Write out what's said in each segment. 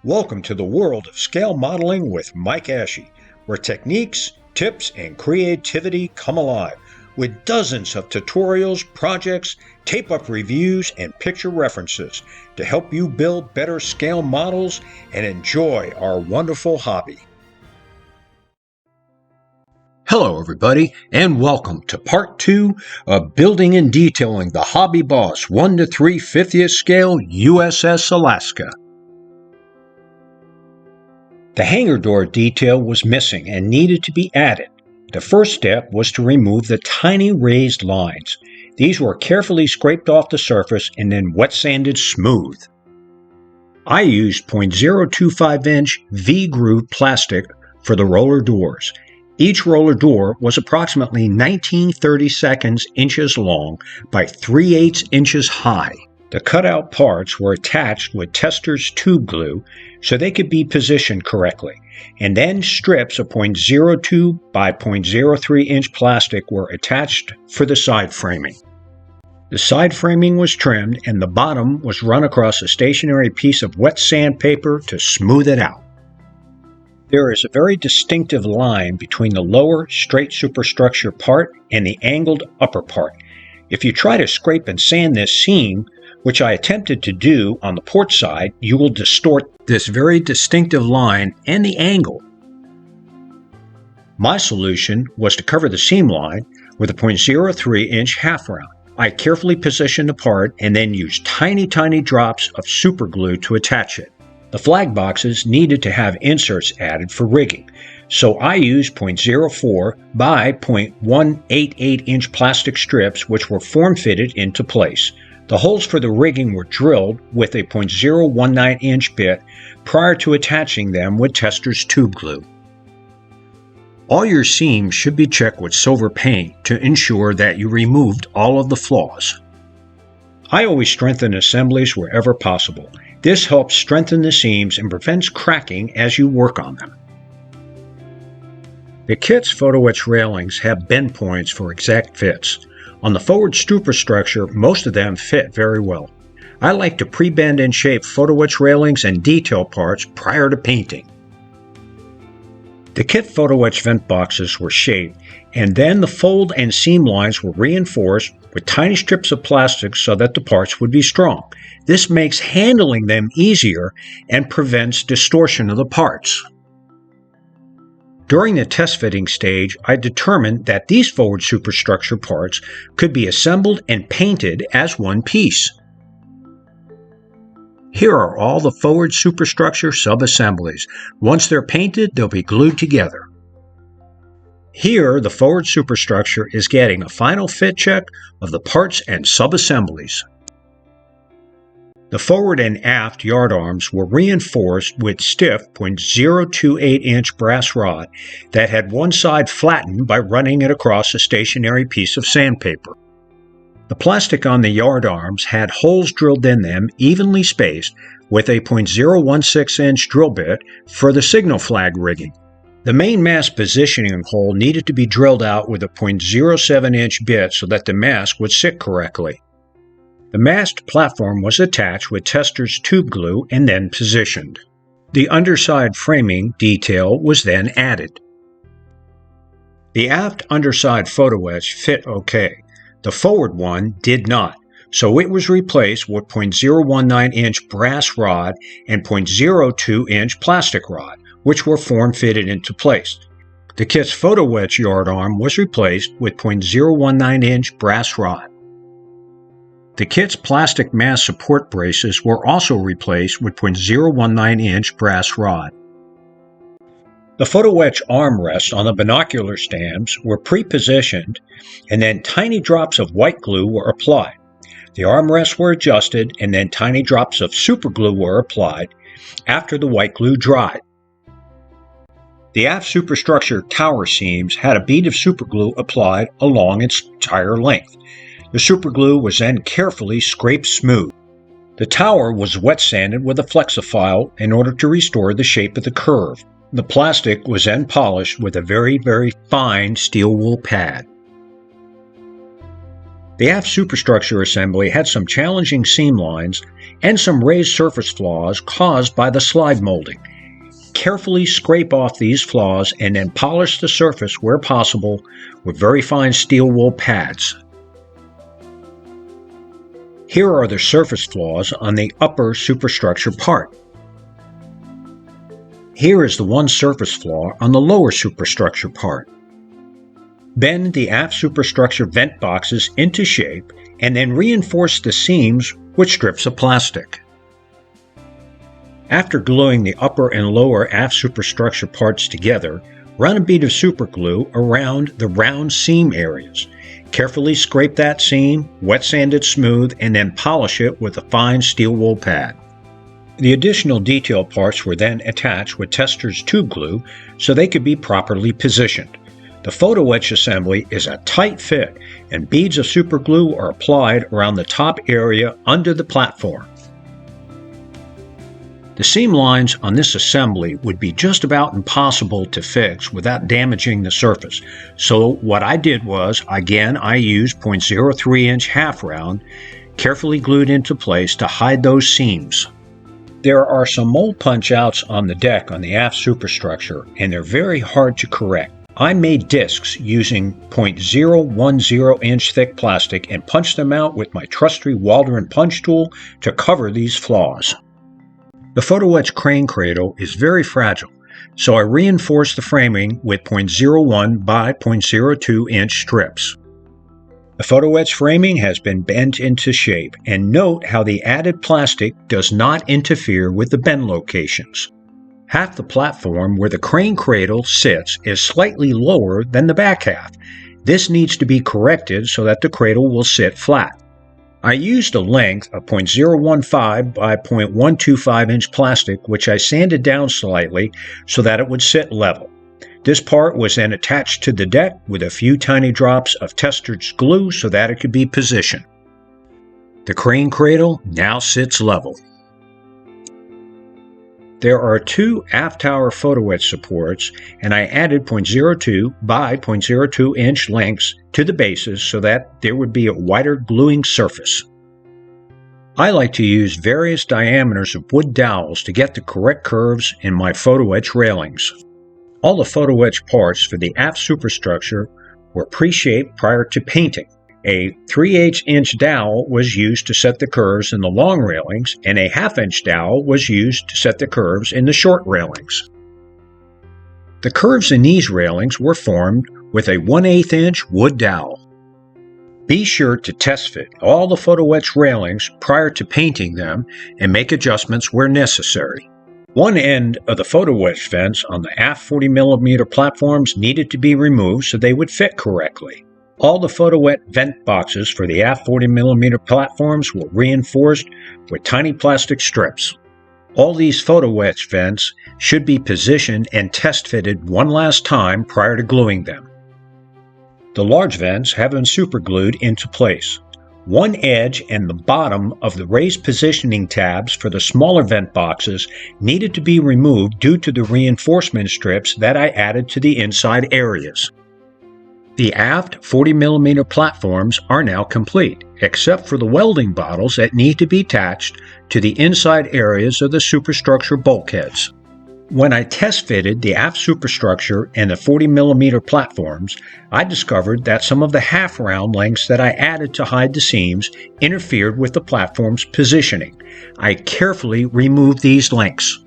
Welcome to the world of scale modeling with Mike Ashe, where techniques, tips, and creativity come alive with dozens of tutorials, projects, tape-up reviews, and picture references to help you build better scale models and enjoy our wonderful hobby. Hello everybody, and welcome to Part 2 of Building and Detailing the Hobby Boss 1 to 3/50th scale USS Alaska. The hangar door detail was missing and needed to be added. The first step was to remove the tiny raised lines. These were carefully scraped off the surface and then wet sanded smooth. I used 0.025-inch V-groove plastic for the roller doors. Each roller door was approximately 19/32 inches long by 3/8 inches high. The cutout parts were attached with tester's tube glue so they could be positioned correctly, and then strips of 0.02 by 0.03 inch plastic were attached for the side framing. The side framing was trimmed and the bottom was run across a stationary piece of wet sandpaper to smooth it out. There is a very distinctive line between the lower straight superstructure part and the angled upper part. If you try to scrape and sand this seam, which I attempted to do on the port side, you will distort this very distinctive line and the angle. My solution was to cover the seam line with a 0.03-inch half round. I carefully positioned the part and then used tiny drops of super glue to attach it. The flag boxes needed to have inserts added for rigging, so I used 0.04 by 0.188-inch plastic strips which were form-fitted into place. The holes for the rigging were drilled with a 0.019-inch bit prior to attaching them with tester's tube glue. All your seams should be checked with silver paint to ensure that you removed all of the flaws. I always strengthen assemblies wherever possible. This helps strengthen the seams and prevents cracking as you work on them. The kit's photoetch railings have bend points for exact fits. On the forward superstructure, most of them fit very well. I like to pre-bend and shape photoetch railings and detail parts prior to painting. The kit photoetch vent boxes were shaped, and then the fold and seam lines were reinforced with tiny strips of plastic so that the parts would be strong. This makes handling them easier and prevents distortion of the parts. During the test fitting stage, I determined that these forward superstructure parts could be assembled and painted as one piece. Here are all the forward superstructure sub-assemblies. Once they're painted, they'll be glued together. Here, the forward superstructure is getting a final fit check of the parts and sub-assemblies. The forward and aft yard arms were reinforced with stiff 0.028-inch brass rod that had one side flattened by running it across a stationary piece of sandpaper. The plastic on the yard arms had holes drilled in them evenly spaced with a 0.016-inch drill bit for the signal flag rigging. The main mast positioning hole needed to be drilled out with a 0.07-inch bit so that the mast would sit correctly. The mast platform was attached with tester's tube glue and then positioned. The underside framing detail was then added. The aft underside photoetch fit okay. The forward one did not, so it was replaced with 0.019-inch brass rod and 0.02-inch plastic rod, which were form-fitted into place. The kit's photoetch yard arm was replaced with 0.019-inch brass rod. The kit's plastic mast support braces were also replaced with 0.019-inch brass rod. The photoetch armrests on the binocular stands were pre-positioned, and then tiny drops of white glue were applied. The armrests were adjusted, and then tiny drops of super glue were applied after the white glue dried. The aft superstructure tower seams had a bead of super glue applied along its entire length. The superglue was then carefully scraped smooth. The tower was wet sanded with a flexifile in order to restore the shape of the curve. The plastic was then polished with a very fine steel wool pad. The aft superstructure assembly had some challenging seam lines and some raised surface flaws caused by the slide molding. Carefully scrape off these flaws and then polish the surface where possible with very fine steel wool pads. Here are the surface flaws on the upper superstructure part. Here is the one surface flaw on the lower superstructure part. Bend the aft superstructure vent boxes into shape and then reinforce the seams with strips of plastic. After gluing the upper and lower aft superstructure parts together, run a bead of superglue around the round seam areas. Carefully scrape that seam, wet sand it smooth, and then polish it with a fine steel wool pad. The additional detail parts were then attached with Testor's tube glue so they could be properly positioned. The photoetch assembly is a tight fit, and beads of superglue are applied around the top area under the platform. The seam lines on this assembly would be just about impossible to fix without damaging the surface. So what I did was, again, I used 0.03 inch half round, carefully glued into place to hide those seams. There are some mold punch outs on the deck on the aft superstructure, and they're very hard to correct. I made discs using 0.010 inch thick plastic and punched them out with my trusty Waldron punch tool to cover these flaws. The photoetch crane cradle is very fragile, so I reinforced the framing with 0.01 by 0.02 inch strips. The photoetch framing has been bent into shape, and note how the added plastic does not interfere with the bend locations. Half the platform where the crane cradle sits is slightly lower than the back half. This needs to be corrected so that the cradle will sit flat. I used a length of 0.015 by 0.125 inch plastic, which I sanded down slightly so that it would sit level. This part was then attached to the deck with a few tiny drops of Testor's glue so that it could be positioned. The crane cradle now sits level. There are two aft tower photoetch supports, and I added 0.02 by 0.02 inch lengths to the bases so that there would be a wider gluing surface. I like to use various diameters of wood dowels to get the correct curves in my photoetch railings. All the photoetch parts for the aft superstructure were pre-shaped prior to painting. A 3/8 inch dowel was used to set the curves in the long railings, and a 1/2 inch dowel was used to set the curves in the short railings. The curves in these railings were formed with a 1/8 inch wood dowel. Be sure to test fit all the photoetch railings prior to painting them and make adjustments where necessary. One end of the photoetch vents on the aft 40mm platforms needed to be removed so they would fit correctly. All the photoetch vent boxes for the aft 40mm platforms were reinforced with tiny plastic strips. All these photoetch vents should be positioned and test fitted one last time prior to gluing them. The large vents have been superglued into place. One edge and the bottom of the raised positioning tabs for the smaller vent boxes needed to be removed due to the reinforcement strips that I added to the inside areas. The aft 40mm platforms are now complete, except for the welding bottles that need to be attached to the inside areas of the superstructure bulkheads. When I test fitted the aft superstructure and the 40mm platforms, I discovered that some of the half round lengths that I added to hide the seams interfered with the platform's positioning. I carefully removed these lengths.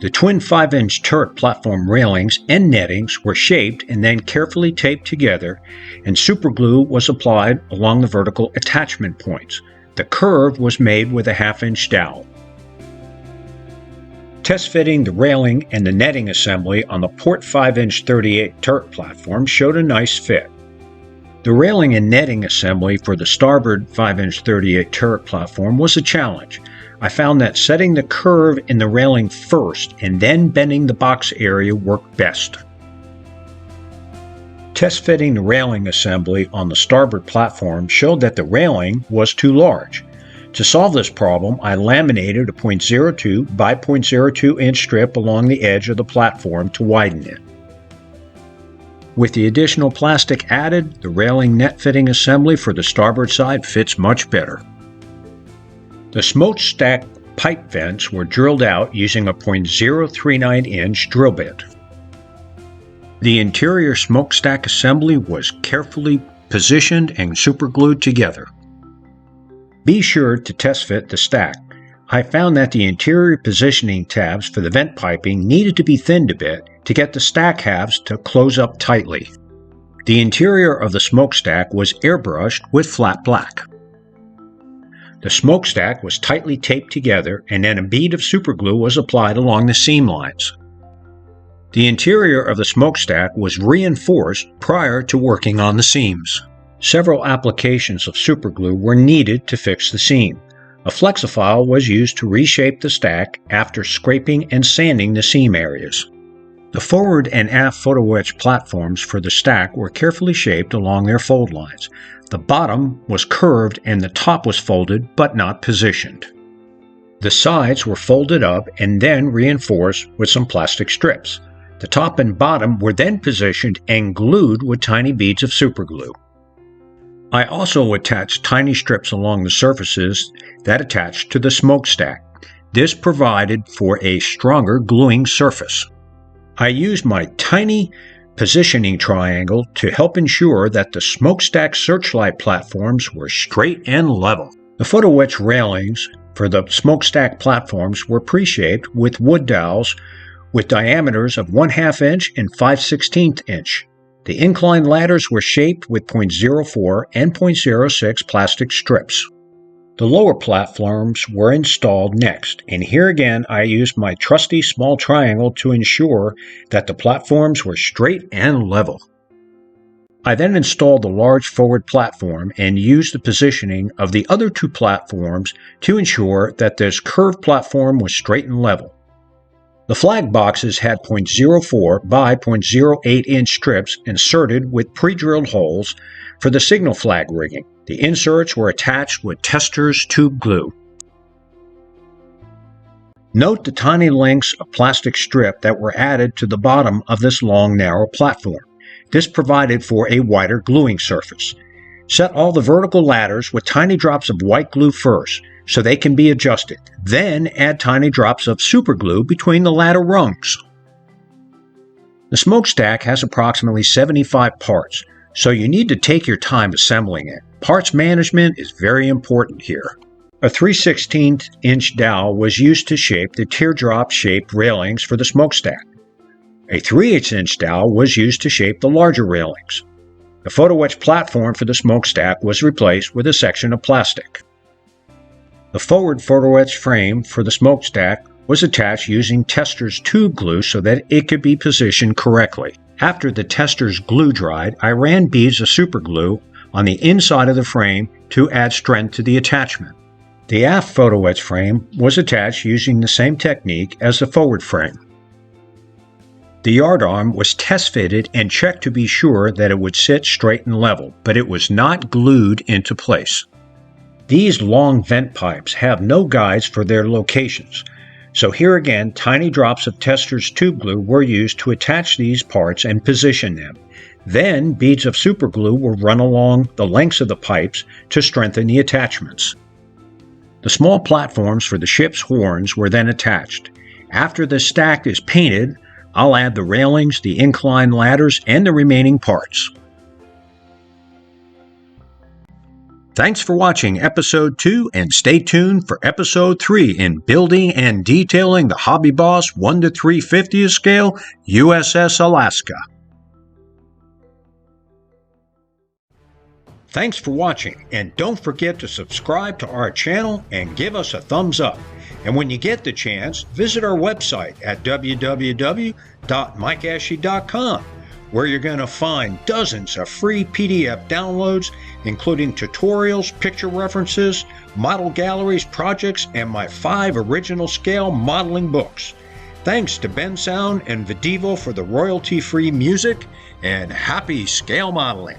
The twin 5-inch turret platform railings and nettings were shaped and then carefully taped together, and superglue was applied along the vertical attachment points. The curve was made with a 1/2 inch dowel. Test fitting the railing and the netting assembly on the port 5-inch 38 turret platform showed a nice fit. The railing and netting assembly for the starboard 5-inch 38 turret platform was a challenge. I found that setting the curve in the railing first and then bending the box area worked best. Test fitting the railing assembly on the starboard platform showed that the railing was too large. To solve this problem, I laminated a 0.02 by 0.02 inch strip along the edge of the platform to widen it. With the additional plastic added, the railing net fitting assembly for the starboard side fits much better. The smokestack pipe vents were drilled out using a .039-inch drill bit. The interior smokestack assembly was carefully positioned and superglued together. Be sure to test fit the stack. I found that the interior positioning tabs for the vent piping needed to be thinned a bit to get the stack halves to close up tightly. The interior of the smokestack was airbrushed with flat black. The smokestack was tightly taped together, and then a bead of superglue was applied along the seam lines. The interior of the smokestack was reinforced prior to working on the seams. Several applications of superglue were needed to fix the seam. A flexifile was used to reshape the stack after scraping and sanding the seam areas. The forward and aft photoetch platforms for the stack were carefully shaped along their fold lines. The bottom was curved and the top was folded but not positioned. The sides were folded up and then reinforced with some plastic strips. The top and bottom were then positioned and glued with tiny beads of superglue. I also attached tiny strips along the surfaces that attached to the smokestack. This provided for a stronger gluing surface. I used my tiny positioning triangle to help ensure that the smokestack searchlight platforms were straight and level. The photoetch railings for the smokestack platforms were pre-shaped with wood dowels with diameters of 1/2 inch and 5/16 inch. The incline ladders were shaped with .04 and .06 plastic strips. The lower platforms were installed next, and here again I used my trusty small triangle to ensure that the platforms were straight and level. I then installed the large forward platform and used the positioning of the other two platforms to ensure that this curved platform was straight and level. The flag boxes had .04 by .08 inch strips inserted with pre-drilled holes for the signal flag rigging. The inserts were attached with Testor's tube glue. Note the tiny lengths of plastic strip that were added to the bottom of this long, narrow platform. This provided for a wider gluing surface. Set all the vertical ladders with tiny drops of white glue first, so they can be adjusted. Then add tiny drops of superglue between the ladder rungs. The smokestack has approximately 75 parts, so you need to take your time assembling it. Parts management is very important here. A 3/16 inch dowel was used to shape the teardrop-shaped railings for the smokestack. A 3/8 inch dowel was used to shape the larger railings. The photoetch platform for the smokestack was replaced with a section of plastic. The forward photoetch frame for the smokestack was attached using Testor's tube glue so that it could be positioned correctly. After the Testor's glue dried, I ran beads of superglue on the inside of the frame to add strength to the attachment. The aft photoetch frame was attached using the same technique as the forward frame. The yardarm was test-fitted and checked to be sure that it would sit straight and level, but it was not glued into place. These long vent pipes have no guides for their locations, so here again tiny drops of Testor's tube glue were used to attach these parts and position them. Then beads of superglue were run along the lengths of the pipes to strengthen the attachments. The small platforms for the ship's horns were then attached. After the stack is painted, I'll add the railings, the incline ladders, and the remaining parts. Thanks for watching Episode 2, and stay tuned for Episode 3 in building and detailing the Hobby Boss 1 to 3/50th scale USS Alaska. Thanks for watching, and don't forget to subscribe to our channel and give us a thumbs up. And when you get the chance, visit our website at www.mikeashley.com, where you're going to find dozens of free PDF downloads, including tutorials, picture references, model galleries, projects, and my 5 original scale modeling books. Thanks to Ben Sound and Videvo for the royalty-free music, and happy scale modeling!